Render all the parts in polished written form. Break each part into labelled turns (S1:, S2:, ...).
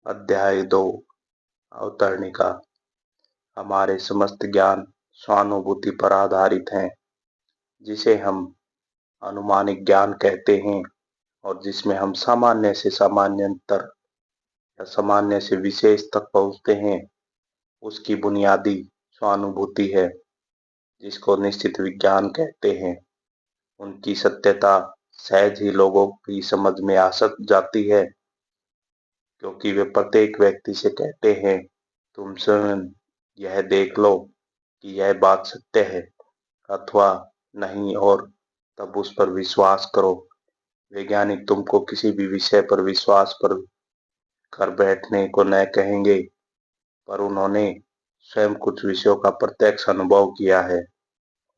S1: अध्याय 2 अवतरणिका। हमारे समस्त ज्ञान स्वानुभूति पर आधारित हैं, जिसे हम अनुमानिक ज्ञान कहते हैं, और जिसमें हम सामान्य से सामान्यतर या सामान्य से विशेष तक पहुँचते हैं, उसकी बुनियादी स्वानुभूति है, जिसको निश्चित विज्ञान कहते हैं। उनकी सत्यता सहज ही लोगों की समझ में आ जाती है, क्योंकि वे प्रत्येक व्यक्ति से कहते हैं, तुम स्वयं यह देख लो कि यह बात सत्य है अथवा नहीं, और तब उस पर विश्वास करो। वैज्ञानिक तुमको किसी भी विषय पर विश्वास पर कर बैठने को न कहेंगे, पर उन्होंने स्वयं कुछ विषयों का प्रत्यक्ष अनुभव किया है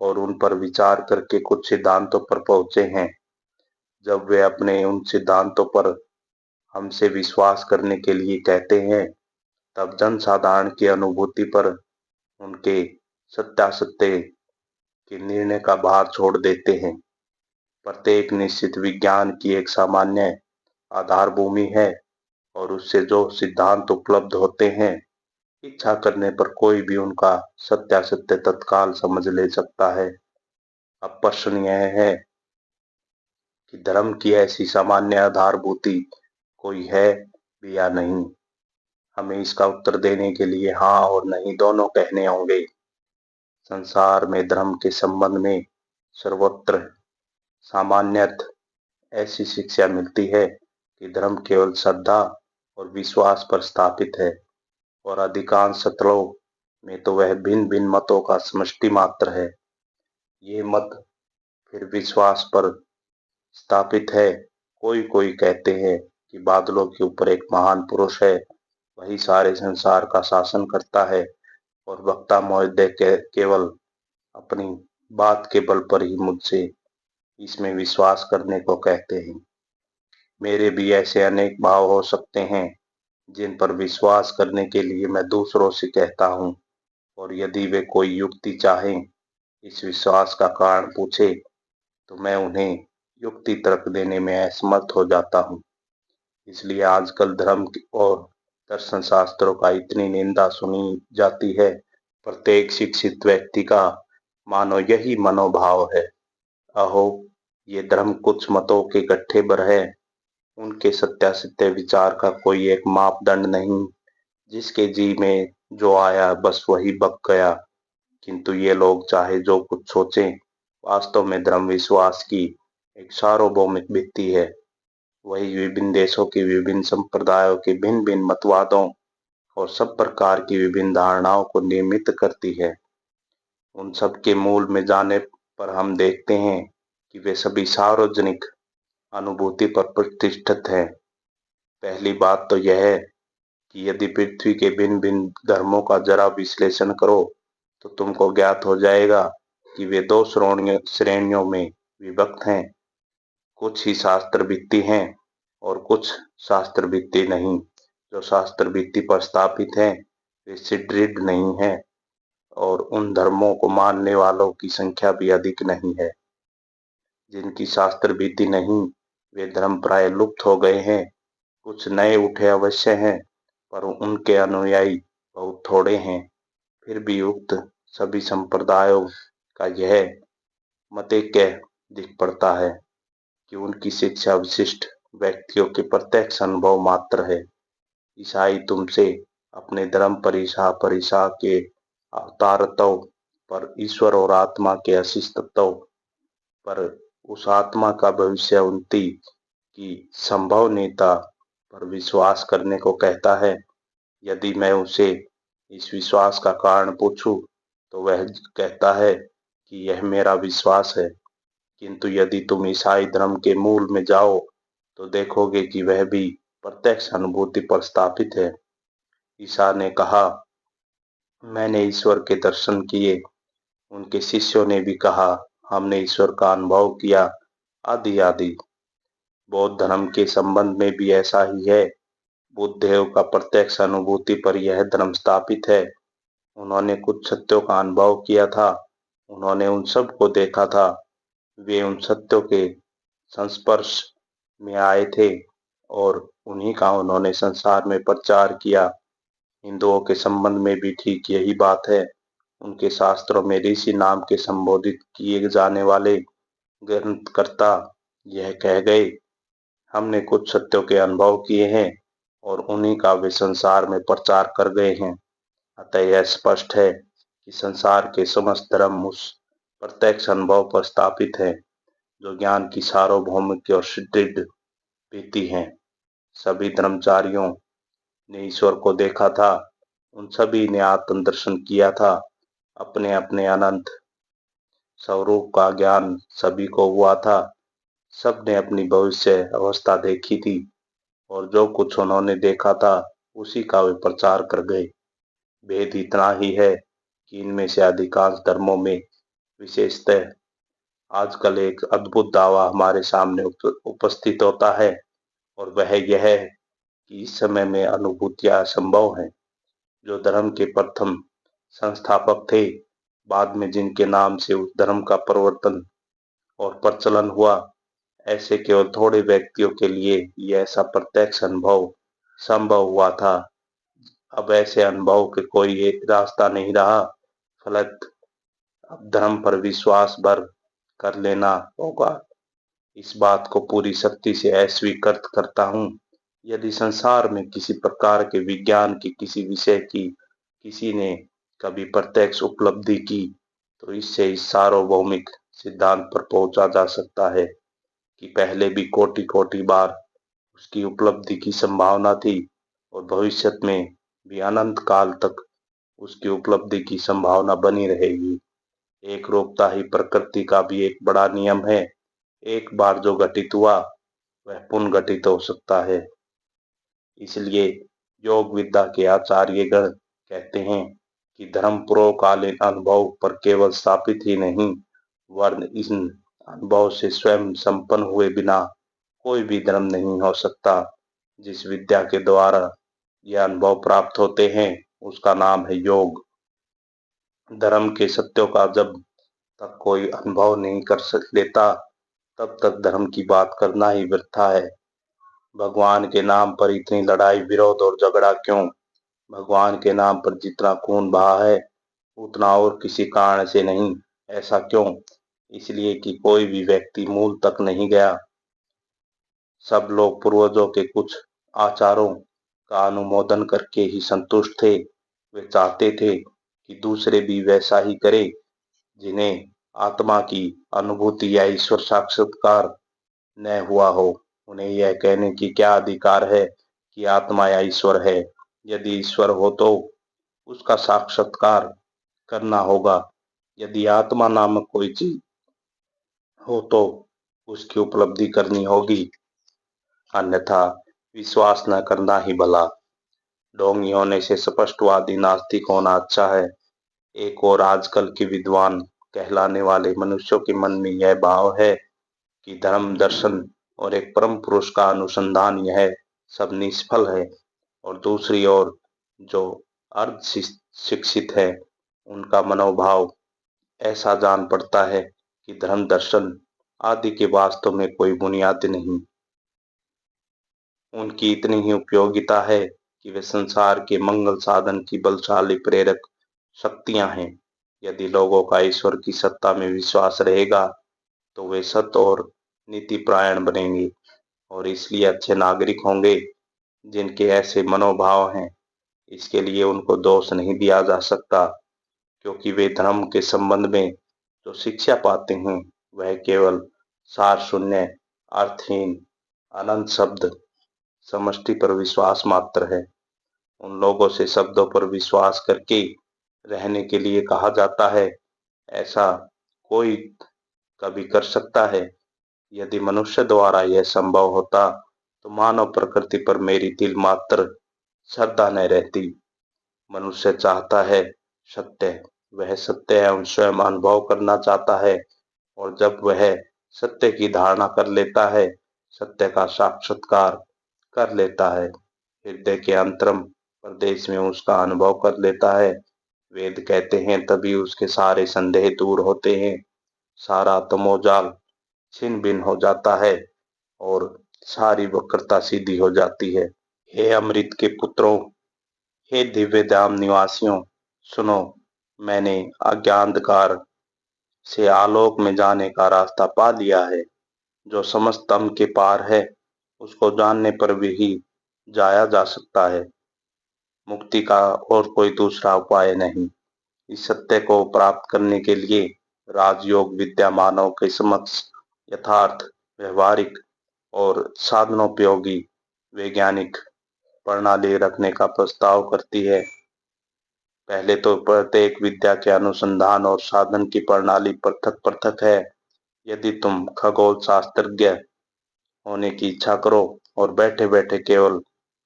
S1: और उन पर विचार करके कुछ सिद्धांतों पर पहुंचे हैं। जब वे अपने उन सिद्धांतों पर हमसे विश्वास करने के लिए कहते हैं, तब जनसाधारण की अनुभूति पर उनके सत्यासत्य के निर्णय का भार छोड़ देते हैं। प्रत्येक निश्चित विज्ञान की एक सामान्य आधार भूमि है, और उससे जो सिद्धांत उपलब्ध होते हैं, इच्छा करने पर कोई भी उनका सत्यासत्य तत्काल समझ ले सकता है। अब प्रश्न यह है कि धर्म की ऐसी सामान्य आधारभूति कोई है भी या नहीं। हमें इसका उत्तर देने के लिए हाँ और नहीं दोनों कहने होंगे। संसार में धर्म के संबंध में सर्वत्र सामान्यतः ऐसी शिक्षा मिलती है कि धर्म केवल श्रद्धा और विश्वास पर स्थापित है, और अधिकांश स्थलों में तो वह भिन्न भिन्न मतों का समष्टि मात्र है। ये मत फिर विश्वास पर स्थापित है। कोई कोई कहते हैं कि बादलों के ऊपर एक महान पुरुष है, वही सारे संसार का शासन करता है, और वक्ता महोदय केवल अपनी बात के बल पर ही मुझसे इसमें विश्वास करने को कहते हैं। मेरे भी ऐसे अनेक भाव हो सकते हैं, जिन पर विश्वास करने के लिए मैं दूसरों से कहता हूँ, और यदि वे कोई युक्ति चाहें, इस विश्वास का कारण पूछे, तो मैं उन्हें युक्ति तर्क देने में असमर्थ हो जाता हूँ। इसलिए आजकल धर्म और दर्शन शास्त्रों का इतनी निंदा सुनी जाती है। प्रत्येक शिक्षित व्यक्ति का मानो यही मनोभाव है। अहो, ये धर्म कुछ मतों के गट्ठे भर है। उनके सत्यासत्य विचार का कोई एक मापदंड नहीं, जिसके जी में जो आया बस वही बक गया। किंतु ये लोग चाहे जो कुछ सोचें, वास्तव में धर्म विश्वास की एक सार्वभौमिक भित्ति है। वही विभिन्न देशों की विभिन्न संप्रदायों के भिन्न भिन्न मतवादों और सब प्रकार की विभिन्न धारणाओं को नियमित करती है। उन सब के मूल में जाने पर हम देखते हैं कि वे सभी सार्वजनिक अनुभूति पर प्रतिष्ठित हैं। पहली बात तो यह है कि यदि पृथ्वी के भिन्न भिन्न धर्मों का जरा विश्लेषण करो, तो तुमको ज्ञात हो जाएगा कि वे दो श्रेणियों में विभक्त हैं। कुछ ही शास्त्र भित्ति हैं और कुछ शास्त्र भित्ति नहीं। जो शास्त्र भित्ति पर स्थापित हैं, वे सुदृढ़ नहीं हैं, और उन धर्मों को मानने वालों की संख्या भी अधिक नहीं है। जिनकी शास्त्र भित्ति नहीं, वे धर्म प्राय लुप्त हो गए हैं। कुछ नए उठे अवश्य हैं, पर उनके अनुयायी बहुत थोड़े हैं। फिर भी उक्त सभी संप्रदायों का यह मतैक्य दिख पड़ता है कि उनकी शिक्षा विशिष्ट व्यक्तियों के प्रत्यक्ष अनुभव मात्र है। ईसाई तुमसे अपने धर्म परिसा के अवतारत्व पर, ईश्वर और आत्मा के अस्तित्व पर, उस आत्मा का भविष्यवाणी की संभवनीयता पर विश्वास करने को कहता है। यदि मैं उसे इस विश्वास का कारण पूछूं, तो वह कहता है कि यह मेरा विश्वास है। किंतु यदि तुम ईसाई धर्म के मूल में जाओ, तो देखोगे कि वह भी प्रत्यक्ष अनुभूति पर स्थापित है। ईसा ने कहा, मैंने ईश्वर के दर्शन किए। उनके शिष्यों ने भी कहा, हमने ईश्वर का अनुभव किया, आदि आदि। बौद्ध धर्म के संबंध में भी ऐसा ही है। बुद्ध देव का प्रत्यक्ष अनुभूति पर यह धर्म स्थापित है। उन्होंने कुछ सत्यों का अनुभव किया था, उन्होंने उन सब को देखा था। वे उन सत्यों के संस्पर्श में आए थे और उन्हीं का उन्होंने संसार में प्रचार किया। हिंदुओं के संबंध में भी ठीक यही बात है। उनके शास्त्रों में ऋषि नाम के संबोधित किए जाने वाले ग्रंथकर्ता यह कह गए, हमने कुछ सत्यों के अनुभव किए हैं और उन्हीं का वे संसार में प्रचार कर गए हैं। अतः यह स्पष्ट है कि संसार के समस्त धर्म उस प्रत्यक्ष अनुभव पर स्थापित है जो ज्ञान की सार्वभौमिक और सुदृढ़ भित्ति है। सभी धर्माचार्यों ने ईश्वर को देखा था, उन सभी ने आत्म दर्शन किया था, अपने अपने अनंत स्वरूप का ज्ञान सभी को हुआ था, सब ने अपनी भविष्य अवस्था देखी थी और जो कुछ उन्होंने देखा था उसी का वे प्रचार कर गए। भेद इतना ही है कि इनमें से अधिकांश धर्मों में विशेषतः आजकल एक अद्भुत दावा हमारे सामने उपस्थित होता है और वह यह है कि इस समय में अनुभूतियां असंभव हैं। जो धर्म के प्रथम संस्थापक थे, बाद में जिनके नाम से उस धर्म का प्रवर्तन और प्रचलन हुआ, ऐसे केवल थोड़े व्यक्तियों के लिए यह ऐसा प्रत्यक्ष अनुभव संभव हुआ था। अब ऐसे अनुभव के कोई एक रास्ता नहीं रहा, फलत अब धर्म पर विश्वास भर कर लेना होगा। इस बात को पूरी शक्ति से अस्वीकृत करता हूँ। यदि संसार में किसी प्रकार के विज्ञान की किसी विषय की किसी ने कभी प्रत्यक्ष उपलब्धि की, तो इससे इस सार्वभौमिक सिद्धांत पर पहुंचा जा सकता है कि पहले भी कोटि कोटि बार उसकी उपलब्धि की संभावना थी और भविष्य में भी अनंत काल तक उसकी उपलब्धि की संभावना बनी रहेगी। एक रूपता ही प्रकृति का भी एक बड़ा नियम है। एक बार जो घटित हुआ वह पुनः घटित हो सकता है। इसलिए योग विद्या के आचार्यगण कहते हैं कि धर्म पूर्वकालीन अनुभव पर केवल स्थापित ही नहीं, वरन इन अनुभव से स्वयं संपन्न हुए बिना कोई भी धर्म नहीं हो सकता। जिस विद्या के द्वारा यह अनुभव प्राप्त होते हैं उसका नाम है योग। धर्म के सत्यों का जब तक कोई अनुभव नहीं कर लेता, तब तक धर्म की बात करना ही वृथा है। भगवान के नाम पर इतनी लड़ाई विरोध और झगड़ा क्यों? भगवान के नाम पर जितना खून बहा है उतना और किसी कारण से नहीं। ऐसा क्यों? इसलिए कि कोई भी व्यक्ति मूल तक नहीं गया। सब लोग पूर्वजों के कुछ आचारों का अनुमोदन करके ही संतुष्ट थे। वे चाहते थे कि दूसरे भी वैसा ही करे। जिन्हें आत्मा की अनुभूति या ईश्वर साक्षात्कार न हुआ हो, उन्हें यह कहने की क्या अधिकार है कि आत्मा या ईश्वर है? यदि ईश्वर हो तो उसका साक्षात्कार करना होगा। यदि आत्मा नामक कोई चीज हो तो उसकी उपलब्धि करनी होगी, अन्यथा विश्वास न करना ही भला। ढोंगी होने से स्पष्टवादी नास्तिक होना अच्छा है। एक और आजकल के विद्वान कहलाने वाले मनुष्यों के मन में यह भाव है कि धर्म दर्शन और एक परम पुरुष का अनुसंधान यह सब निष्फल है, और दूसरी ओर जो अर्ध शिक्षित है उनका मनोभाव ऐसा जान पड़ता है कि धर्म दर्शन आदि के वास्तव में कोई बुनियाद नहीं। उनकी इतनी ही उपयोगिता है कि वे संसार के मंगल साधन की बलशाली प्रेरक शक्तियां हैं। यदि लोगों का ईश्वर की सत्ता में विश्वास रहेगा तो वे सत्य और नीति परायण बनेंगे और इसलिए अच्छे नागरिक होंगे। जिनके ऐसे मनोभाव हैं, इसके लिए उनको दोष नहीं दिया जा सकता, क्योंकि वे धर्म के संबंध में जो शिक्षा पाते हैं वह केवल सार शून्य, अर्थहीन, अनंत शब्द समष्टि पर विश्वास मात्र है। उन लोगों से शब्दों पर विश्वास करके रहने के लिए कहा जाता है। ऐसा कोई कभी कर सकता है? यदि मनुष्य द्वारा यह संभव होता तो मानव प्रकृति पर मेरी तिल मात्र श्रद्धा न रहती। मनुष्य चाहता है सत्य, वह सत्य एवं स्वयं अनुभव करना चाहता है, और जब वह सत्य की धारणा कर लेता है, सत्य का साक्षात्कार कर लेता है, हृदय के अंतरम प्रदेश में उसका अनुभव कर लेता है, वेद कहते हैं तभी उसके सारे संदेह दूर होते हैं, सारा तमोजाल छिन्न भिन्न हो जाता है और सारी वक्रता सीधी हो जाती है। हे अमृत के पुत्रों, हे दिव्य धाम निवासियों, सुनो, मैंने अज्ञानधकार से आलोक में जाने का रास्ता पा लिया है। जो समस्त अंग के पार है, उसको जानने पर भी ही जाया जा सकता है। मुक्ति का और कोई दूसरा उपाय नहीं। इस सत्य को प्राप्त करने के लिए राजयोग विद्या मानव के समक्ष यथार्थ, व्यवहारिक और साधनोपयोगी वैज्ञानिक प्रणाली रखने का प्रस्ताव करती है। पहले तो प्रत्येक विद्या के अनुसंधान और साधन की प्रणाली पृथक पृथक है। यदि तुम खगोल शास्त्रज्ञ होने की इच्छा करो और बैठे बैठे केवल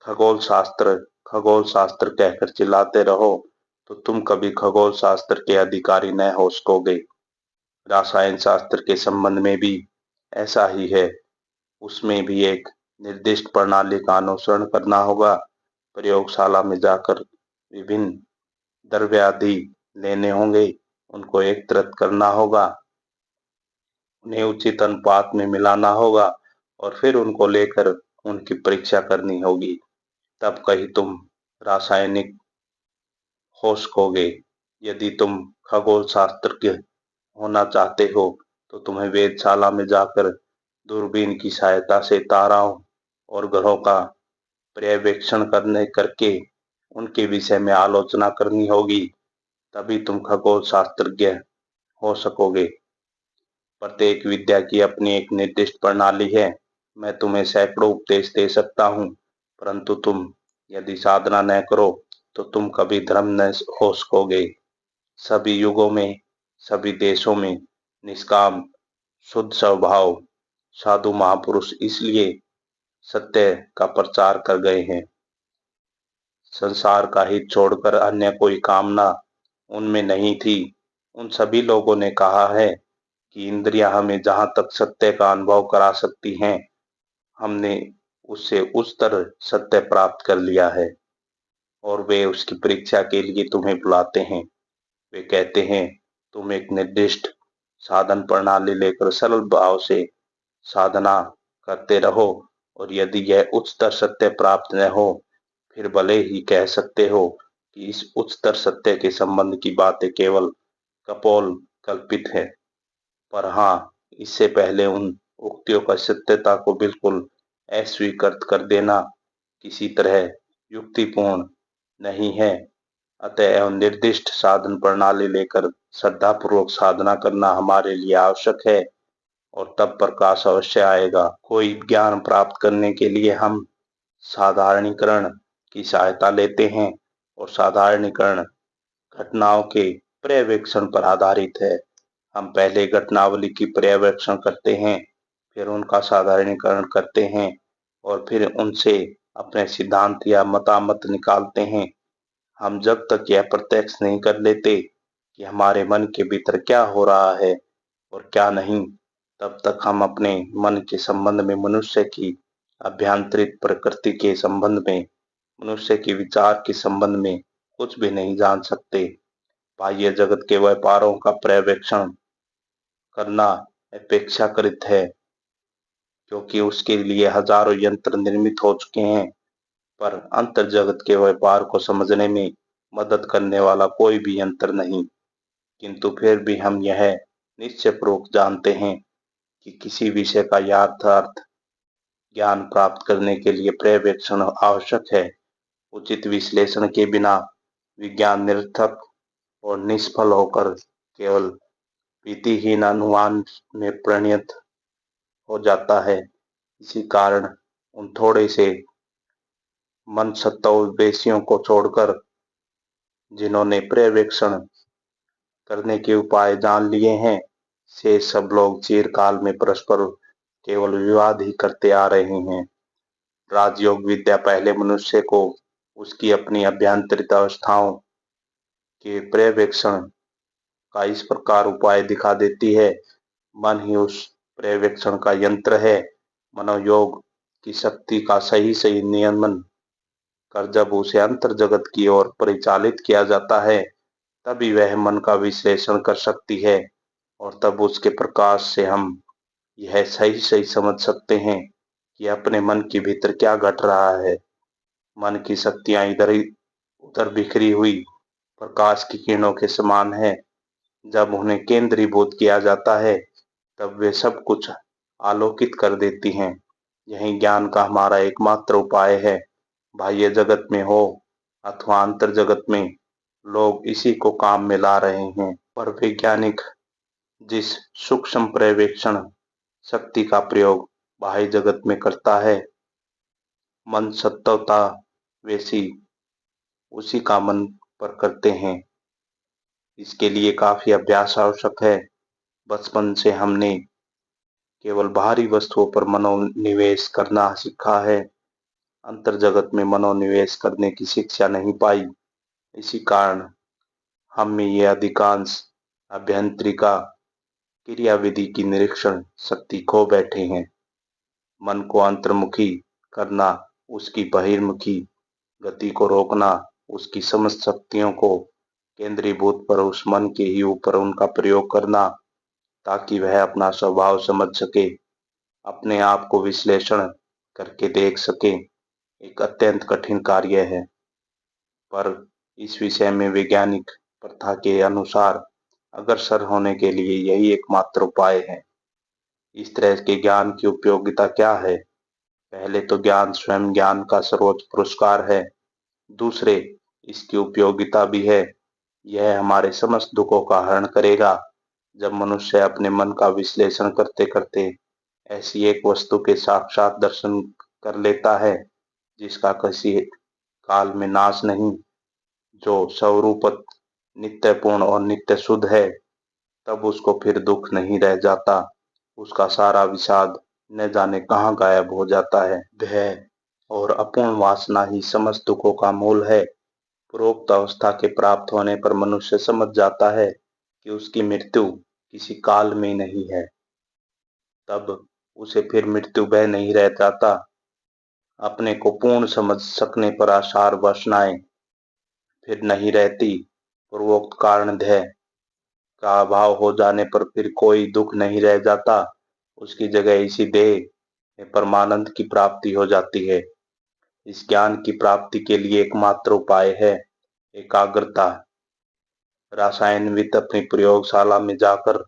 S1: खगोल शास्त्र कहकर चिल्लाते रहो, तो तुम कभी खगोल शास्त्र के अधिकारी न हो सकोगे। रसायन शास्त्र के संबंध में भी ऐसा ही है। उसमें भी एक निर्दिष्ट प्रणाली का अनुसरण करना होगा। प्रयोगशाला में जाकर विभिन्न द्रव्यादि लेने होंगे, उनको एकत्रित करना होगा, उन्हें उचित अनुपात में मिलाना होगा और फिर उनको लेकर उनकी परीक्षा करनी होगी। तब कहीं तुम रासायनिक हो सकोगे। यदि तुम खगोल शास्त्रज्ञ होना चाहते हो, तो तुम्हें वेधशाला में जाकर दूरबीन की सहायता से ताराओं और ग्रहों का पर्यवेक्षण करके उनके विषय में आलोचना करनी होगी। तभी तुम खगोल शास्त्रज्ञ हो सकोगे। प्रत्येक विद्या की अपनी एक निर्दिष्ट प्रणाली है। मैं तुम्हें सैकड़ों उपदेश दे सकता हूँ, परंतु तुम यदि साधना न करो तो तुम कभी धर्म न हो सकोगे। सभी युगों में, सभी देशों में निष्काम, शुद्ध स्वभाव साधु महापुरुष इसलिए सत्य का प्रचार कर गए हैं। संसार का हित छोड़कर अन्य कोई कामना उनमें नहीं थी। उन सभी लोगों ने कहा है कि इंद्रियां हमें जहां तक सत्य का अनुभव करा सकती हैं, हमने उससे उच्चतर सत्य प्राप्त कर लिया है, और वे उसकी परीक्षा के लिए तुम्हें बुलाते हैं। वे कहते हैं, तुम एक निर्दिष्ट साधन प्रणाली लेकर सरल भाव से साधना करते रहो, और यदि यह उच्चतर सत्य प्राप्त न हो, फिर भले ही कह सकते हो कि इस उच्चतर सत्य के संबंध की बातें केवल कपोल कल्पित है। पर हाँ, इससे पहले उन उक्तियों का सत्यता को बिल्कुल अस्वीकृत कर देना किसी तरह युक्तिपूर्ण नहीं है। अतः निर्दिष्ट साधन प्रणाली लेकर श्रद्धापूर्वक साधना करना हमारे लिए आवश्यक है, और तब प्रकाश अवश्य आएगा। कोई ज्ञान प्राप्त करने के लिए हम साधारणीकरण की सहायता लेते हैं, और साधारणीकरण घटनाओं के पर्यवेक्षण पर आधारित है। हम पहले घटनावली की पर्यवेक्षण करते हैं, फिर उनका साधारणीकरण करते हैं, और फिर उनसे अपने सिद्धांत या मतामत निकालते हैं। हम जब तक यह प्रत्यक्ष नहीं कर लेते कि हमारे मन के भीतर क्या हो रहा है और क्या नहीं, तब तक हम अपने मन के संबंध में, मनुष्य की अभ्यांतरित प्रकृति के संबंध में, मनुष्य के विचार के संबंध में कुछ भी नहीं जान सकते। बाह्य जगत के व्यापारों का पर्यवेक्षण करना अपेक्षाकृत है, क्योंकि उसके लिए हजारों यंत्र निर्मित हो चुके हैं, पर अंतर जगत के व्यापार को समझने में मदद करने वाला कोई भी यंत्र नहीं। किंतु फिर भी हम यह निश्चयपूर्वक जानते हैं कि किसी विषय का यथार्थ ज्ञान प्राप्त करने के लिए पर्यवेक्षण आवश्यक है। उचित विश्लेषण के बिना विज्ञान निरर्थक और निष्फल होकर केवल भीतिहीन अनुमान में परिणत हो जाता है। इसी कारण उन थोड़े से मनस्तत्ववेशियों को छोड़कर, जिन्होंने पर्यवेक्षण करने के उपाय जान लिए हैं, से सब लोग चिरकाल में परस्पर केवल विवाद ही करते आ रहे हैं। राजयोग विद्या पहले मनुष्य को उसकी अपनी अभ्यांतरित अवस्थाओं के पर्यवेक्षण का इस प्रकार उपाय दिखा देती है। मन ही उस पर्यवेक्षण का यंत्र है। मनोयोग की शक्ति का सही सही नियमन कर जब उसे अंतर जगत की ओर परिचालित किया जाता है, तभी वह मन का विश्लेषण कर सकती है, और तब उसके प्रकाश से हम यह सही सही समझ सकते हैं कि अपने मन के भीतर क्या घट रहा है। मन की शक्तियां इधर उधर बिखरी हुई प्रकाश की किरणों के समान है। जब उन्हें केंद्रीभूत किया जाता है तब वे सब कुछ आलोकित कर देती हैं। यही ज्ञान का हमारा एकमात्र उपाय है। बाह्य जगत में हो अथवा अंतर जगत में, लोग इसी को काम में ला रहे हैं। पर वैज्ञानिक जिस सूक्ष्म पर्यवेक्षण शक्ति का प्रयोग बाह्य जगत में करता है, मन सत्वता वैसी उसी का मन पर करते हैं। इसके लिए काफी अभ्यास आवश्यक है। बचपन से हमने केवल बाहरी वस्तुओं पर मनोनिवेश करना सीखा है, अंतर जगत में मनोनिवेश करने की शिक्षा नहीं पाई। इसी कारण हम में ये अधिकांश अभ्यंतरिका क्रियाविधि की निरीक्षण शक्ति खो बैठे हैं। मन को अंतर्मुखी करना, उसकी बहिर्मुखी गति को रोकना, उसकी समस्त शक्तियों को केंद्रीभूत पर उस मन के ही ऊपर उनका प्रयोग करना, ताकि वह अपना स्वभाव समझ सके, अपने आप को विश्लेषण करके देख सके, एक अत्यंत कठिन कार्य है। पर इस विषय में वैज्ञानिक प्रथा के अनुसार अग्रसर होने के लिए यही एकमात्र उपाय है। इस तरह के ज्ञान की उपयोगिता क्या है? पहले तो ज्ञान स्वयं ज्ञान का सर्वोच्च पुरस्कार है। दूसरे, इसकी उपयोगिता भी है। यह हमारे समस्त दुखों का हरण करेगा। जब मनुष्य अपने मन का विश्लेषण करते करते ऐसी एक वस्तु के साक्षात दर्शन कर लेता है जिसका किसी काल में नाश नहीं, जो स्वरूपत नित्यपूर्ण और नित्य शुद्ध है, तब उसको फिर दुख नहीं रह जाता। उसका सारा विषाद न जाने कहाँ गायब हो जाता है। भय और अपूर्ण वासना ही समस्त दुखों का मूल है। पूर्वोक्त अवस्था के प्राप्त होने पर मनुष्य समझ जाता है कि उसकी मृत्यु किसी काल में नहीं है। तब उसे फिर मृत्यु भय नहीं रह जाता। अपने को पूर्ण समझ सकने पर आसार वासनाएं फिर नहीं रहती। पूर्वोक्त कारण ध्येय का अभाव हो जाने पर फिर कोई दुख नहीं रह जाता। उसकी जगह इसी देह में परमानंद की प्राप्ति हो जाती है। इस ज्ञान की प्राप्ति के लिए एकमात्र उपाय है एकाग्रता। रसायनविद अपनी प्रयोगशाला में जाकर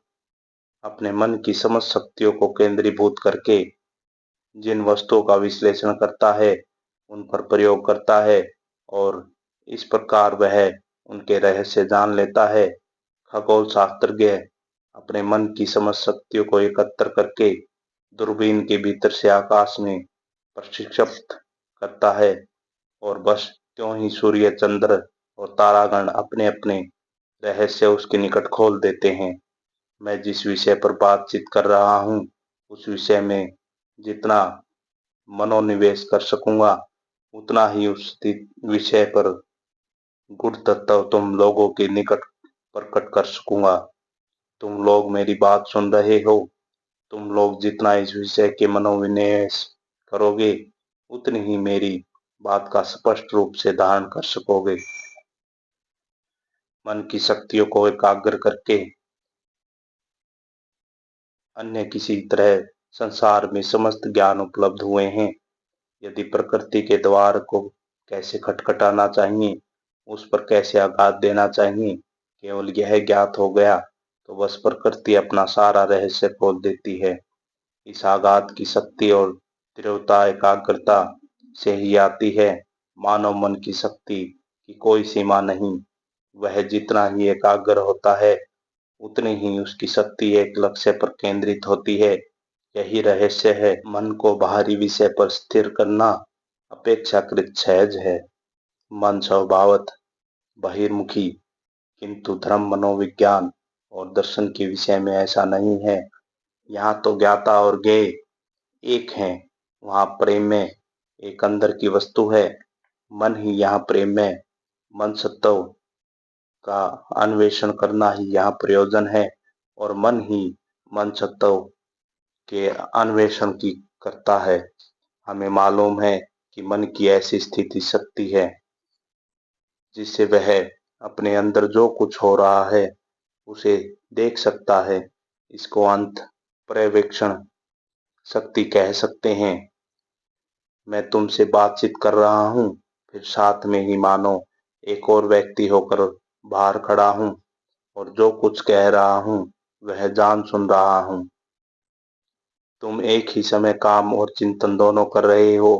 S1: अपने मन की समस्त शक्तियों को केंद्रीभूत करके जिन वस्तुओं का विश्लेषण करता है उन पर प्रयोग करता है और इस प्रकार वह उनके रहस्य जान लेता है। खगोल शास्त्रज्ञ अपने मन की समस्त शक्तियों को एकत्र करके दूरबीन के भीतर से आकाश में प्रक्षेपित करता है और बस त्यों ही सूर्य, चंद्र और तारागण अपने अपने रहस्य उसके निकट खोल देते हैं। मैं जिस विषय पर बातचीत कर रहा हूँ उस विषय में जितना मनोनिवेश कर सकूंगा उतना ही उस विषय पर गुण तत्व तुम लोगों के निकट प्रकट कर सकूंगा। तुम लोग मेरी बात सुन रहे हो। तुम लोग जितना इस विषय के मनोविनिवेश करोगे उतनी ही मेरी बात का स्पष्ट रूप से धारण कर सकोगे। मन की शक्तियों को एकाग्र करके अन्य किसी तरह संसार में समस्त ज्ञान उपलब्ध हुए हैं। यदि प्रकृति के द्वार को कैसे खटखटाना चाहिए, उस पर कैसे आघात देना चाहिए, केवल यह ज्ञात हो गया तो बस प्रकृति अपना सारा रहस्य खोल देती है। इस आघात की शक्ति और तीव्रता एकाग्रता से ही आती है। मानव मन की शक्ति की कोई सीमा नहीं। वह जितना ही एकाग्र होता है उतनी ही उसकी शक्ति एक लक्ष्य पर केंद्रित होती है। यही रहस्य है। मन को बाहरी विषय पर स्थिर करना अपेक्षाकृत सहज है। मन स्वभावत बहिर्मुखी, किंतु धर्म, मनोविज्ञान और दर्शन के विषय में ऐसा नहीं है। यहाँ तो ज्ञाता और ज्ञेय एक हैं। वहाँ प्रेम में एक अंदर की वस्तु है। मन ही यहाँ प्रेम में मन सत्व का अन्वेषण करना ही यहाँ प्रयोजन है और मन ही मन सत्व के अन्वेषण की करता है। हमें मालूम है कि मन की ऐसी स्थिति शक्ति है जिससे वह अपने अंदर जो कुछ हो रहा है उसे देख सकता है। इसको अंत पर्यवेक्षण शक्ति कह सकते हैं। मैं तुमसे बातचीत कर रहा हूँ, फिर साथ में ही मानो एक और व्यक्ति होकर बाहर खड़ा हूँ और जो कुछ कह रहा हूँ वह जान सुन रहा हूँ। तुम एक ही समय काम और चिंतन दोनों कर रहे हो,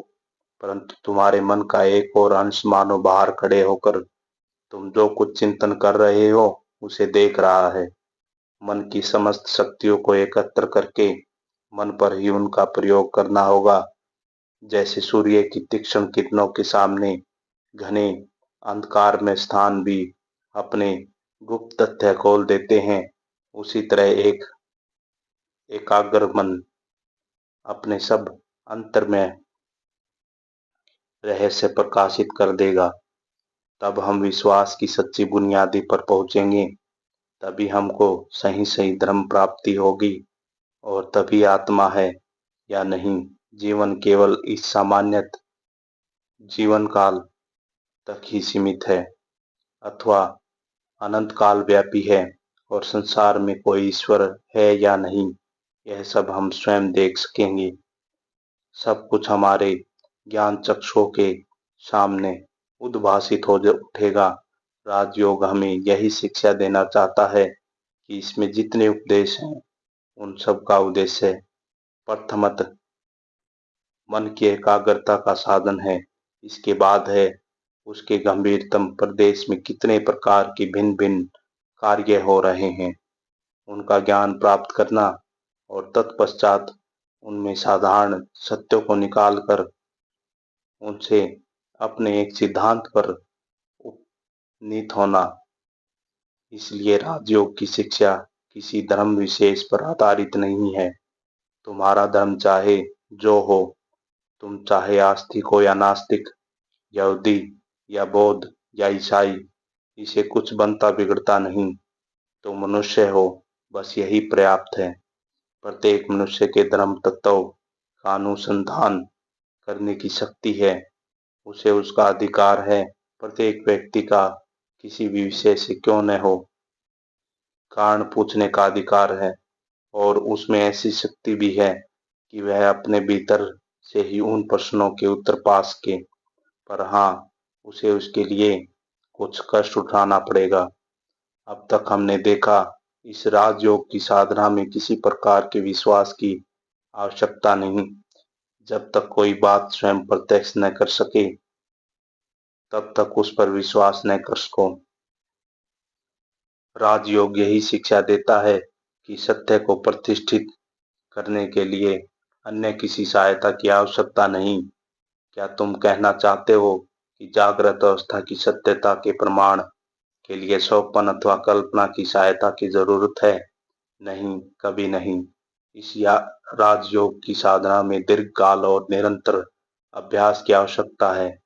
S1: परंतु तुम्हारे मन का एक और अंश मानो बाहर खड़े होकर तुम जो कुछ चिंतन कर रहे हो उसे देख रहा है। मन की समस्त शक्तियों को एकत्र करके मन पर ही उनका प्रयोग करना होगा। जैसे सूर्य की तीक्ष्ण किरणों के सामने घने अंधकार में स्थान भी अपने गुप्त तथ्य खोल देते हैं, उसी तरह एक एकाग्र मन अपने सब अंतर में रहस्य प्रकाशित कर देगा। तब हम विश्वास की सच्ची बुनियादी पर पहुंचेंगे, तभी हमको सही सही धर्म प्राप्ति होगी और तभी आत्मा है या नहीं जीवन केवल इस सामान्य जीवन काल तक ही सीमित है अथवा अनंत काल व्यापी है और संसार में कोई ईश्वर है या नहीं यह सब हम स्वयं देख सकेंगे। सब कुछ हमारे ज्ञान चक्षुओं के सामने उद्भासित हो उठेगा। राजयोग हमें यही शिक्षा देना चाहता है कि इसमें जितने उपदेश हैं उन सब का उद्देश्य प्रथमत मन की एकाग्रता का साधन है। इसके बाद है उसके गंभीरतम प्रदेश में कितने प्रकार के भिन्न भिन्न कार्य हो रहे हैं उनका ज्ञान प्राप्त करना और तत्पश्चात उनमें साधारण सत्यों को निकालकर उनसे अपने एक सिद्धांत पर उपनीत होना। इसलिए राजयोग की शिक्षा किसी धर्म विशेष पर आधारित नहीं है। तुम्हारा धर्म चाहे जो हो, तुम चाहे आस्तिक हो या नास्तिक, यहूदी या बौद्ध या ईसाई, इसे कुछ बनता बिगड़ता नहीं। तो मनुष्य हो, बस यही पर्याप्त है। प्रत्येक मनुष्य के धर्म तत्व का अनुसंधान करने की शक्ति है, उसे उसका अधिकार है। प्रत्येक व्यक्ति का किसी भी विषय से क्यों न हो कारण पूछने का अधिकार है और उसमें ऐसी शक्ति भी है कि वह अपने भीतर से ही उन प्रश्नों के उत्तर पा सके। पर हाँ, उसे उसके लिए कुछ कष्ट उठाना पड़ेगा। अब तक हमने देखा इस राजयोग की साधना में किसी प्रकार के विश्वास की आवश्यकता नहीं। जब तक कोई बात स्वयं प्रत्यक्ष न कर सके तब तक उस पर विश्वास न कर सको। राजयोग यही शिक्षा देता है कि सत्य को प्रतिष्ठित करने के लिए अन्य किसी सहायता की आवश्यकता नहीं। क्या तुम कहना चाहते हो कि जागृत अवस्था की सत्यता के प्रमाण के लिए स्वप्न अथवा कल्पना की सहायता की जरूरत है? नहीं, कभी नहीं। इस राजयोग की साधना में दीर्घकाल और निरंतर अभ्यास की आवश्यकता है।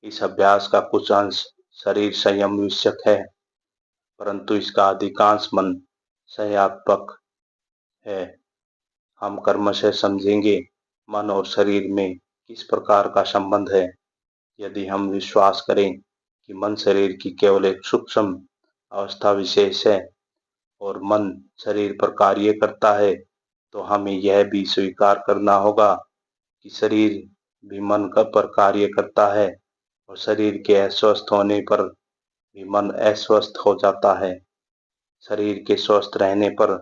S1: इस अभ्यास का कुछ अंश शरीर संयम विषयक है, परंतु इसका अधिकांश मन संज्ञात्मक है। हम कर्मशः समझेंगे मन और शरीर में किस प्रकार का संबंध है। यदि हम विश्वास करें कि मन शरीर की केवल एक सूक्ष्म अवस्था विशेष है और मन शरीर पर कार्य करता है, तो हमें यह भी स्वीकार करना होगा कि शरीर भी मन पर कार्य करता है और शरीर के अस्वस्थ होने पर भी मन अस्वस्थ हो जाता है। शरीर के स्वस्थ रहने पर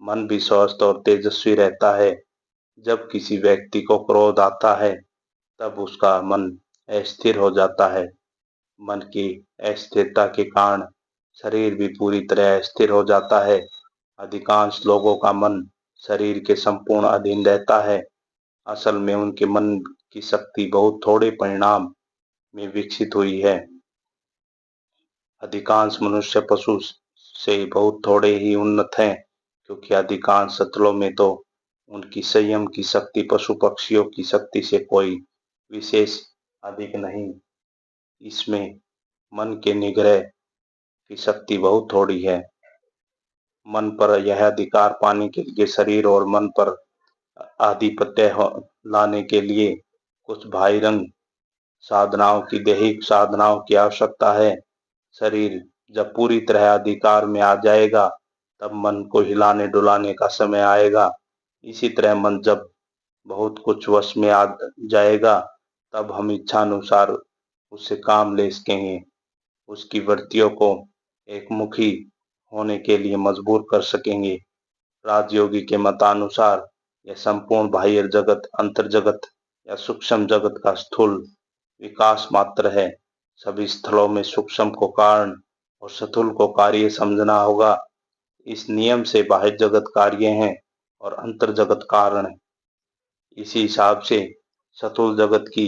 S1: मन भी स्वस्थ और तेजस्वी रहता है। जब किसी व्यक्ति को क्रोध आता है तब उसका मन अस्थिर हो जाता है। मन की अस्थिरता के कारण शरीर भी पूरी तरह अस्थिर हो जाता है। अधिकांश लोगों का मन शरीर के संपूर्ण अधीन रहता है। असल में उनके मन की शक्ति बहुत थोड़े परिणाम में विकसित हुई है। अधिकांश मनुष्य पशु से बहुत थोड़े ही उन्नत हैं, क्योंकि अधिकांश शत्रुओं में तो उनकी संयम की शक्ति पशु पक्षियों की शक्ति से कोई विशेष अधिक नहीं। इसमें मन के निग्रह की शक्ति बहुत थोड़ी है। मन पर यह अधिकार पाने के लिए शरीर और मन पर आधिपत्य लाने के लिए कुछ बाह्यंग साधनाओं की दैहिक साधनाओं की आवश्यकता है। शरीर जब पूरी तरह अधिकार में आ जाएगा तब मन को हिलाने डुलाने का समय आएगा। इसी तरह मन जब बहुत कुछ वश में आ जाएगा तब हम इच्छानुसार उससे काम ले सकेंगे, उसकी वृत्तियों को एकमुखी होने के लिए मजबूर कर सकेंगे। राजयोगी के मतानुसार यह संपूर्ण बाह्य जगत, अंतर जगत या सूक्ष्म जगत का स्थूल विकास मात्र है। सभी स्थलों में सूक्ष्म को कारण और स्थूल को कार्य समझना होगा। इस नियम से बाह्य जगत कार्य है और अंतर जगत कारण है। इसी हिसाब से स्थूल जगत की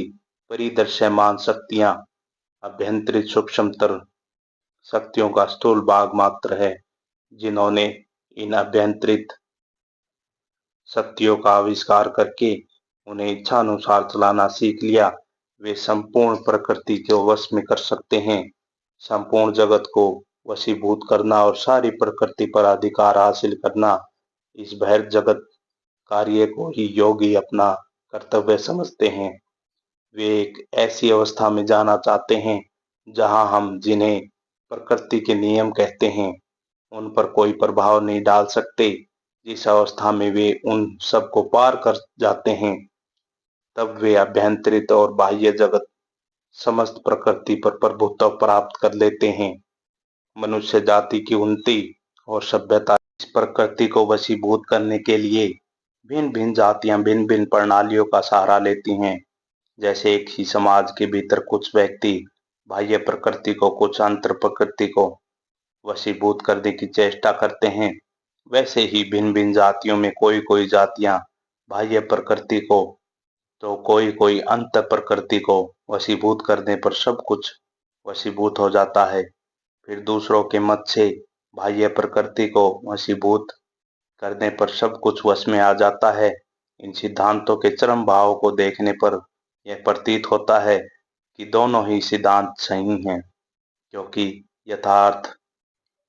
S1: परिदृश्यमान शक्तियां अभ्यंतरित सूक्ष्मतर शक्तियों का स्थूल भाग मात्र है। जिन्होंने इन अभ्यंतरित शक्तियों का आविष्कार करके उन्हें इच्छानुसार चलाना सीख लिया, वे संपूर्ण प्रकृति को वश में कर सकते हैं। संपूर्ण जगत को वशीभूत करना और सारी प्रकृति पर अधिकार हासिल करना, इस बहिर्जगत कार्य को ही योगी अपना कर्तव्य समझते हैं। वे एक ऐसी अवस्था में जाना चाहते हैं जहां हम जिन्हें प्रकृति के नियम कहते हैं उन पर कोई प्रभाव नहीं डाल सकते। जिस अवस्था में वे उन सब को पार कर जाते हैं, तब वे अभ्यंतरित और बाह्य जगत समस्त प्रकृति पर प्रभुत्व प्राप्त कर लेते हैं। मनुष्य जाति की उन्नति और सभ्यता इस प्रकृति को वशीभूत करने के लिए भिन्न भिन्न जातियां भिन्न भिन्न प्रणालियों का सहारा लेती हैं। जैसे एक ही समाज के भीतर कुछ व्यक्ति बाह्य प्रकृति को, कुछ अंतर प्रकृति को वशीभूत करने की चेष्टा करते हैं, वैसे ही भिन्न भिन्न जातियों में कोई कोई जातियां बाह्य प्रकृति को तो कोई कोई अंत प्रकृति को वशीभूत करने पर सब कुछ वशीभूत हो जाता है। फिर दूसरों के मत से बाह्य प्रकृति को वशीभूत करने पर सब कुछ वश में आ जाता है। इन सिद्धांतों के चरम भाव को देखने पर यह प्रतीत होता है कि दोनों ही सिद्धांत सही हैं, क्योंकि यथार्थ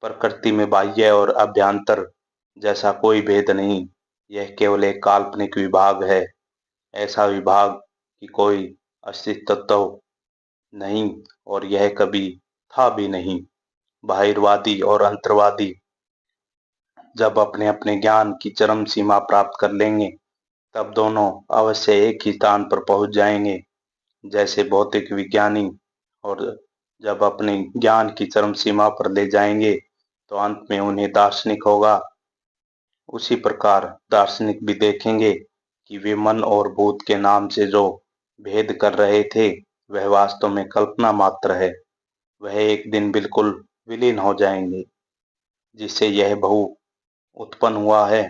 S1: प्रकृति में बाह्य और अभ्यंतर जैसा कोई भेद नहीं, यह केवल एक काल्पनिक विभाग है। ऐसा विभाग की कोई अस्तित्व नहीं और यह कभी था भी नहीं। बाहिरवादी और अंतर्वादी जब अपने अपने ज्ञान की चरम सीमा प्राप्त कर लेंगे, तब दोनों अवश्य एक ही स्थान पर पहुंच जाएंगे। जैसे भौतिक विज्ञानी और जब अपने ज्ञान की चरम सीमा पर ले जाएंगे तो अंत में उन्हें दार्शनिक होगा, उसी प्रकार दार्शनिक भी देखेंगे कि वे मन और भूत के नाम से जो भेद कर रहे थे वह वास्तव में कल्पना मात्र है। वह एक दिन बिल्कुल विलीन हो जाएंगे। जिससे यह बहु उत्पन्न हुआ है,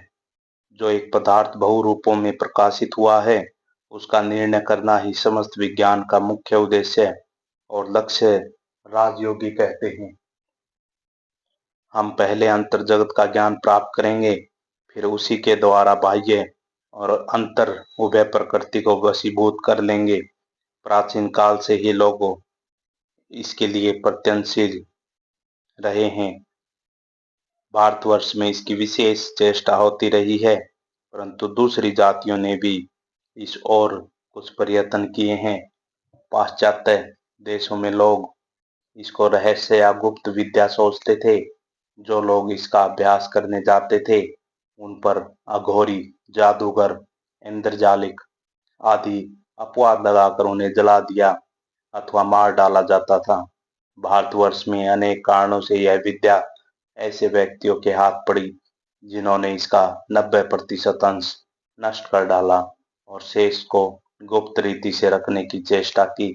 S1: जो एक पदार्थ बहु रूपों में प्रकाशित हुआ है, उसका निर्णय करना ही समस्त विज्ञान का मुख्य उद्देश्य और लक्ष्य राजयोगी कहते हैं। हम पहले अंतर जगत का ज्ञान प्राप्त करेंगे, फिर उसी के द्वारा बाह्य और अंतर उभय प्रकृति को वशीभूत कर लेंगे। प्राचीन काल से ही लोग इसके लिए प्रयत्नशील रहे हैं। भारतवर्ष में इसकी विशेष चेष्टा होती रही है, परंतु दूसरी जातियों ने भी इस ओर कुछ प्रयत्न किए हैं। पाश्चात्य देशों में लोग इसको रहस्य या गुप्त विद्या सोचते थे। जो लोग इसका अभ्यास करने जाते थे उन पर अघोरी, जादूगर, इंद्रजालिक आदि अपवाद लगाकर उन्हें जला दिया अथवा मार डाला जाता था। भारतवर्ष में अनेक कारणों से यह विद्या ऐसे व्यक्तियों के हाथ पड़ी जिन्होंने इसका 90% अंश नष्ट कर डाला और शेष को गुप्त रीति से रखने की चेष्टा की।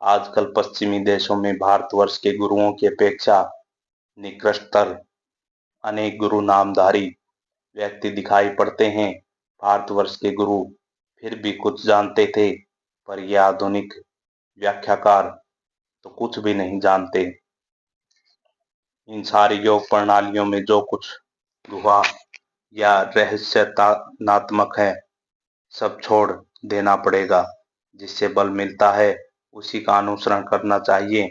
S1: आजकल पश्चिमी देशों में भारतवर्ष के गुरुओं की अपेक्षा निकृष्टतर अनेक गुरु नामधारी व्यक्ति दिखाई पड़ते हैं। भारतवर्ष के गुरु फिर भी कुछ जानते थे, पर यह आधुनिक व्याख्याकार तो कुछ भी नहीं जानते। इन सारी योग प्रणालियों में जो कुछ गुहा या रहस्यात्मक है, सब छोड़ देना पड़ेगा। जिससे बल मिलता है उसी का अनुसरण करना चाहिए।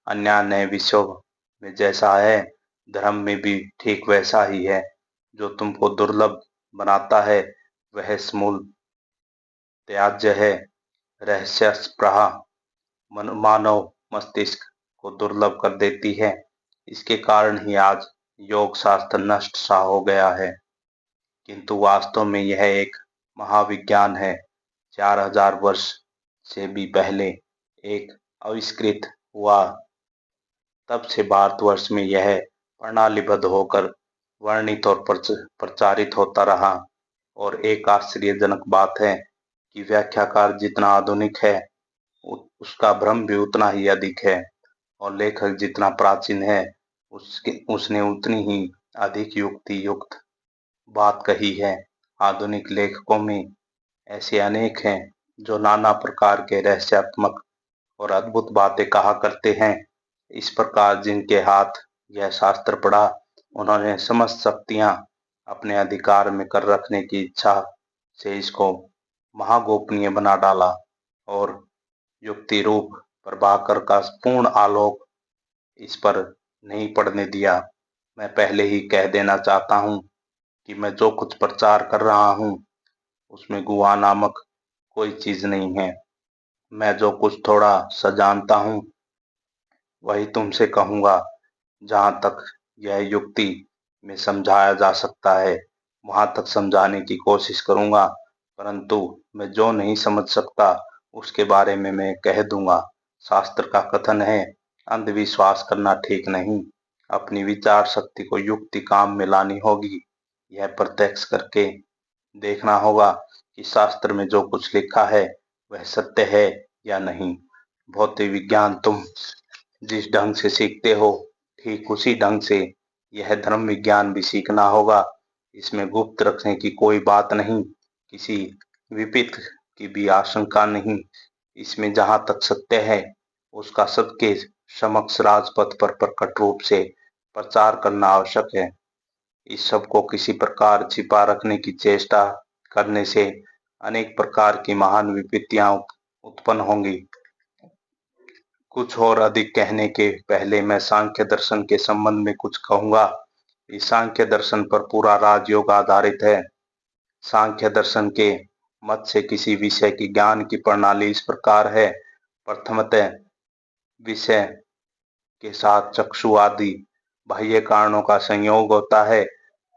S1: अन्य विश्व में जैसा है, धर्म में भी ठीक वैसा ही है। जो तुमको दुर्लभ बनाता है वह समूल त्याज्य है। रहस्यस्पृहा मानव मस्तिष्क को दुर्लभ कर देती है। इसके कारण ही आज योग शास्त्र नष्ट सा हो गया है, किंतु वास्तव में यह एक महाविज्ञान है। 4000 वर्ष से भी पहले एक आविष्कृत हुआ, तब से भारतवर्ष में यह प्रणालीबद्ध होकर वर्णित और प्रचारित होता रहा। और एक आश्चर्यजनक बात है कि व्याख्याकार जितना आधुनिक है उसका भ्रम भी उतना ही अधिक है, और लेखक जितना प्राचीन है उसने उतनी ही अधिक युक्ति युक्त बात कही है। आधुनिक लेखकों में ऐसे अनेक हैं जो नाना प्रकार के रहस्यात्मक और अद्भुत बातें कहा करते हैं। इस प्रकार जिनके हाथ यह शास्त्र पड़ा, उन्होंने समस्त शक्तियां अपने अधिकार में कर रखने की इच्छा से इसको महागोपनीय बना डाला और युक्ति रूप प्रभाकर का पूर्ण आलोक इस पर नहीं पड़ने दिया। मैं पहले ही कह देना चाहता हूं कि मैं जो कुछ प्रचार कर रहा हूं उसमें गुहा नामक कोई चीज नहीं है। मैं जो कुछ थोड़ा सा जानता हूं वही तुमसे कहूंगा। जहां तक यह युक्ति में समझाया जा सकता है वहां तक समझाने की कोशिश करूंगा, परंतु मैं जो नहीं समझ सकता उसके बारे में मैं कह दूंगा। शास्त्र का कथन है, अंधविश्वास करना ठीक नहीं, अपनी विचार शक्ति को युक्ति काम में लानी होगी। यह प्रत्यक्ष करके देखना होगा कि शास्त्र में जो कुछ लिखा है वह सत्य है या नहीं। भौतिक विज्ञान तुम जिस ढंग से सीखते हो ठीक उसी ढंग से यह धर्म विज्ञान भी सीखना होगा। इसमें गुप्त रखने की कोई बात नहीं, किसी विपरीत की भी आशंका नहीं। इसमें जहां तक सत्य है उसका सबके समक्ष राजपथ पर प्रकट रूप से प्रचार करना आवश्यक है। इस सब को किसी प्रकार छिपा रखने की चेष्टा करने से अनेक प्रकार की महान विपत्तियां उत्पन्न होंगी। कुछ और अधिक कहने के पहले मैं सांख्य दर्शन के संबंध में कुछ कहूंगा। इस सांख्य दर्शन पर पूरा राजयोग आधारित है। सांख्य दर्शन के मत से किसी विषय की ज्ञान की प्रणाली इस प्रकार है। प्रथमतः विषय के साथ चक्षु आदि बाह्य कारणों का संयोग होता है।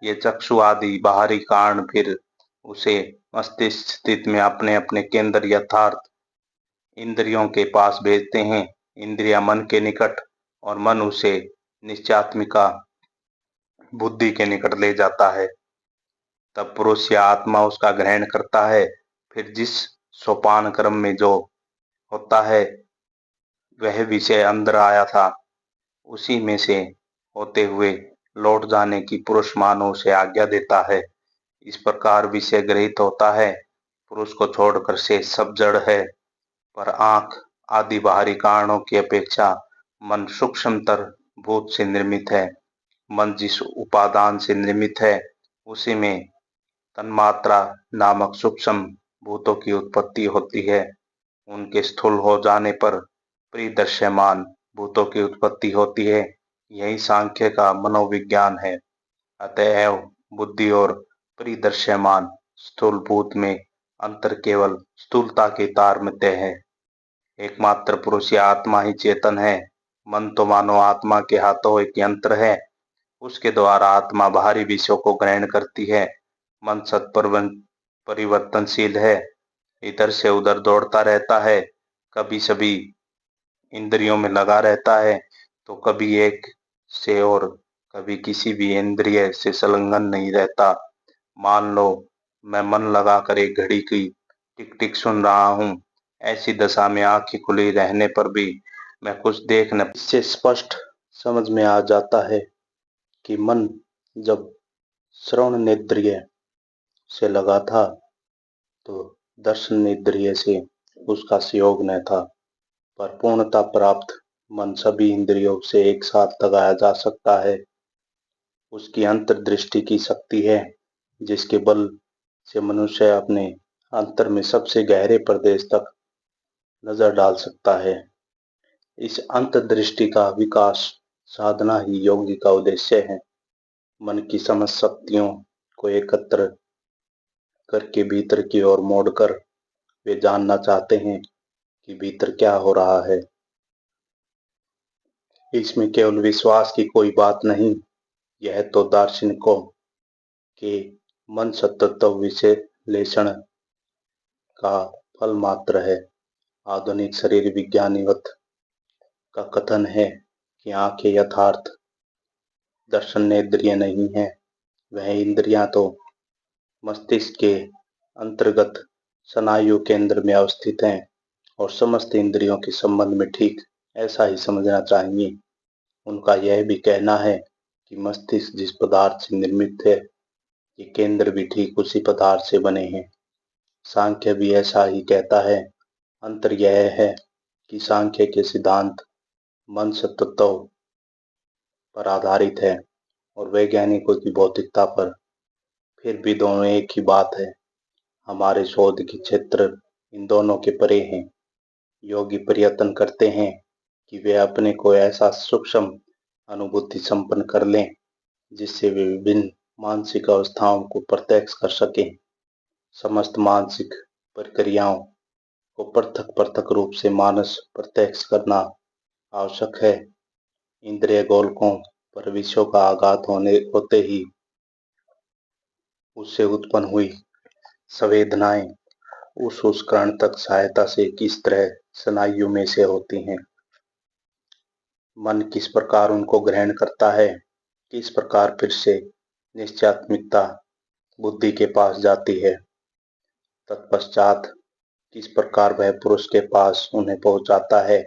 S1: ये चक्षु आदि बाहरी कारण फिर उसे मस्तिष्क स्थिति में अपने अपने केंद्र यथार्थ इंद्रियों के पास भेजते हैं। इंद्रिया मन के निकट और मन उसे निश्चयात्मिका बुद्धि के निकट ले जाता है। तब पुरुष या आत्मा उसका ग्रहण करता है। फिर जिस सोपान क्रम में जो होता है वह विषय अंदर आया था उसी में से होते हुए लौट जाने की पुरुष मानव से आज्ञा देता है। इस प्रकार विषय ग्रहित होता है। पुरुष को छोड़कर से सब जड़ है, पर आंख आदि बाहरी कारणों की अपेक्षा मन सूक्ष्मतर भूत से निर्मित है। मन जिस उपादान से निर्मित है उसी में तन्मात्रा नामक सूक्ष्म भूतों की उत्पत्ति होती है। उनके स्थूल हो जाने पर परिदृश्यमान भूतों की उत्पत्ति होती है। यही सांख्य का मनोविज्ञान है। अतएव बुद्धि और परिदृश्यमान स्थूल भूत में अंतर केवल स्थूलता के तार में तय है। एकमात्र पुरुष या आत्मा ही चेतन है। मन तो मानो आत्मा के हाथों एक यंत्र है। उसके द्वारा आत्मा बाहरी विषयों को ग्रहण करती है। मन परिवर्तनशील है, इधर से उधर दौड़ता रहता है, कभी सभी इंद्रियों में लगा रहता है तो कभी एक से और कभी किसी भी इंद्रिय से संलग्न नहीं रहता। मान लो मैं मन लगाकर एक घड़ी की टिक टिक सुन रहा हूँ। ऐसी दशा में आंखें खुली रहने पर भी मैं कुछ देख न। इससे स्पष्ट समझ में आ जाता है कि मन जब श्रवण नेन्द्रिय से लगा था तो दर्शन नेन्द्रिय से उसका संयोग न था, पर पूर्णता प्राप्त मन सभी इंद्रियों से एक साथ लगाया जा सकता है। उसकी अंतर्दृष्टि की शक्ति है जिसके बल से मनुष्य अपने अंतर में सबसे गहरे प्रदेश तक नजर डाल सकता है। इस अंतर्दृष्टि का विकास साधना ही योगी का उद्देश्य है। मन की समस्त शक्तियों को एकत्र करके भीतर की ओर मोड़कर वे जानना चाहते हैं कि भीतर क्या हो रहा है। इसमें केवल विश्वास की कोई बात नहीं, यह तो दार्शनिकों के मन तत्व विश्लेषण का फल मात्र है। आधुनिक शरीर विज्ञानीवत का कथन है कि आंखें यथार्थ दर्शनेंद्रिय नहीं है। वह इंद्रियां तो मस्तिष्क के अंतर्गत स्नायु केंद्र में अवस्थित हैं और समस्त इंद्रियों के संबंध में ठीक ऐसा ही समझना चाहिए। उनका यह भी कहना है कि मस्तिष्क जिस पदार्थ से निर्मित है, ये केंद्र भी ठीक उसी पदार्थ से बने हैं। सांख्य भी ऐसा ही कहता है। अंतर यह है कि सांख्य के सिद्धांत मन तत्व पर आधारित है और वैज्ञानिकों की भौतिकता पर। फिर भी दोनों एक ही बात है। हमारे शोध के क्षेत्र इन दोनों के परे हैं। योगी प्रयत्न करते हैं कि वे अपने को ऐसा सूक्ष्म अनुभूति संपन्न कर लें जिससे वे विभिन्न मानसिक अवस्थाओं को प्रत्यक्ष कर सकें। समस्त मानसिक प्रक्रियाओं को पृथक पृथक रूप से मानस प्रत्यक्ष करना आवश्यक है। इंद्रिय गोलकों पर विषयों का आघात होते ही उससे उत्पन्न हुई संवेदनाएं उस कण तक सहायता से किस तरह स्नायु में से होती हैं। मन किस प्रकार उनको ग्रहण करता है, किस प्रकार फिर से निश्चयात्मिकता बुद्धि के पास जाती है, तत्पश्चात किस प्रकार वह पुरुष के पास उन्हें पहुंचाता है।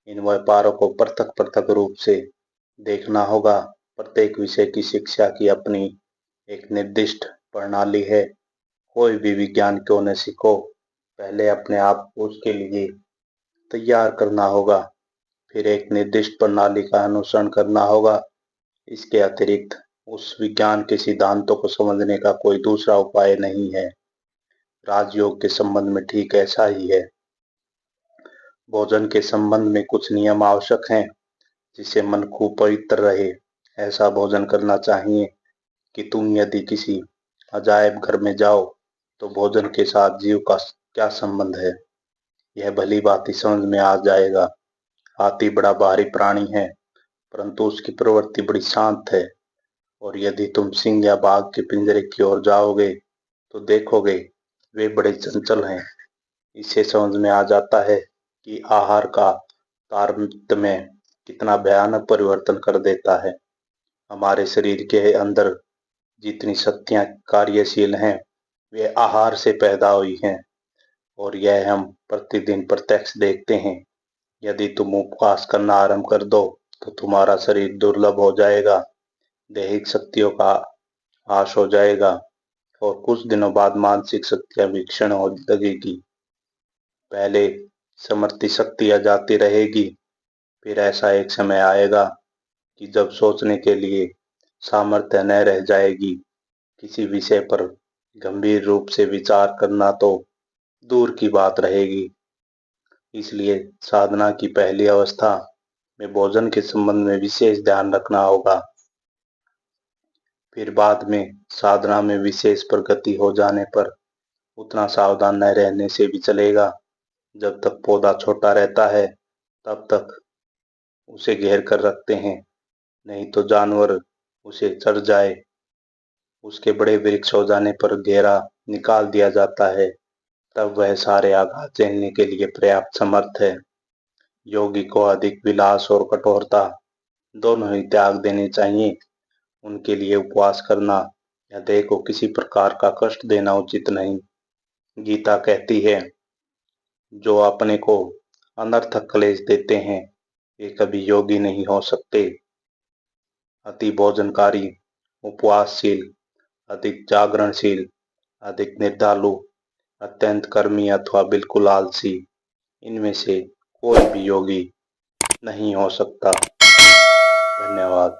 S1: इन व्यापारों को पृथक पृथक रूप से देखना होगा। प्रत्येक विषय की शिक्षा की अपनी एक निर्दिष्ट प्रणाली है। कोई भी विज्ञान क्यों न सीखो, पहले अपने आप को उसके लिए तैयार करना होगा, फिर एक निर्दिष्ट प्रणाली का अनुसरण करना होगा। इसके अतिरिक्त उस विज्ञान के सिद्धांतों को समझने का कोई दूसरा उपाय नहीं है। राजयोग के संबंध में ठीक ऐसा ही है। भोजन के संबंध में कुछ नियम आवश्यक हैं जिससे मन खूब पवित्र रहे। ऐसा भोजन करना चाहिए कि तुम यदि किसी अजायब घर में जाओ तो भोजन के साथ जीव का क्या संबंध है, यह भली भांति समझ में आ जाएगा। हाथी बड़ा भारी प्राणी है, परंतु उसकी प्रवृत्ति बड़ी शांत है, और यदि तुम सिंह या बाघ के पिंजरे की ओर जाओगे तो देखोगे वे बड़े चंचल हैं। इससे समझ में आ जाता है कि आहार का तारतम्य कितना भयानक परिवर्तन कर देता है। हमारे शरीर के अंदर जितनी शक्तियां कार्यशील हैं वे आहार से पैदा हुई हैं, और यह हम प्रतिदिन प्रत्यक्ष देखते हैं। यदि तुम उपवास करना आरंभ कर दो तो तुम्हारा शरीर दुर्बल हो जाएगा, दैहिक शक्तियों का ह्रास हो जाएगा और कुछ दिनों बाद मानसिक शक्तियां भी क्षीण हो लगेगी। पहले समर्थी शक्ति आ जाती रहेगी, फिर ऐसा एक समय आएगा कि जब सोचने के लिए सामर्थ्य न रह जाएगी। किसी विषय पर गंभीर रूप से विचार करना तो दूर की बात रहेगी। इसलिए साधना की पहली अवस्था में भोजन के संबंध में विशेष ध्यान रखना होगा। फिर बाद में साधना में विशेष प्रगति हो जाने पर उतना सावधान न रहने से भी चलेगा। जब तक पौधा छोटा रहता है तब तक उसे घेर कर रखते हैं, नहीं तो जानवर उसे चढ़ जाए। उसके बड़े वृक्ष हो जाने पर घेरा निकाल दिया जाता है, तब वह सारे आघात झेलने के लिए पर्याप्त समर्थ है। योगी को अधिक विलास और कठोरता दोनों ही त्याग देने चाहिए। उनके लिए उपवास करना या देह को किसी प्रकार का कष्ट देना उचित नहीं। गीता कहती है, जो अपने को अनर्थक क्लेश देते हैं वे कभी योगी नहीं हो सकते। अति भोजनकारी, उपवासशील, अधिक जागरणशील, अधिक निर्धालु, अत्यंत कर्मी अथवा बिल्कुल आलसी, इनमें से कोई भी योगी नहीं हो सकता। धन्यवाद।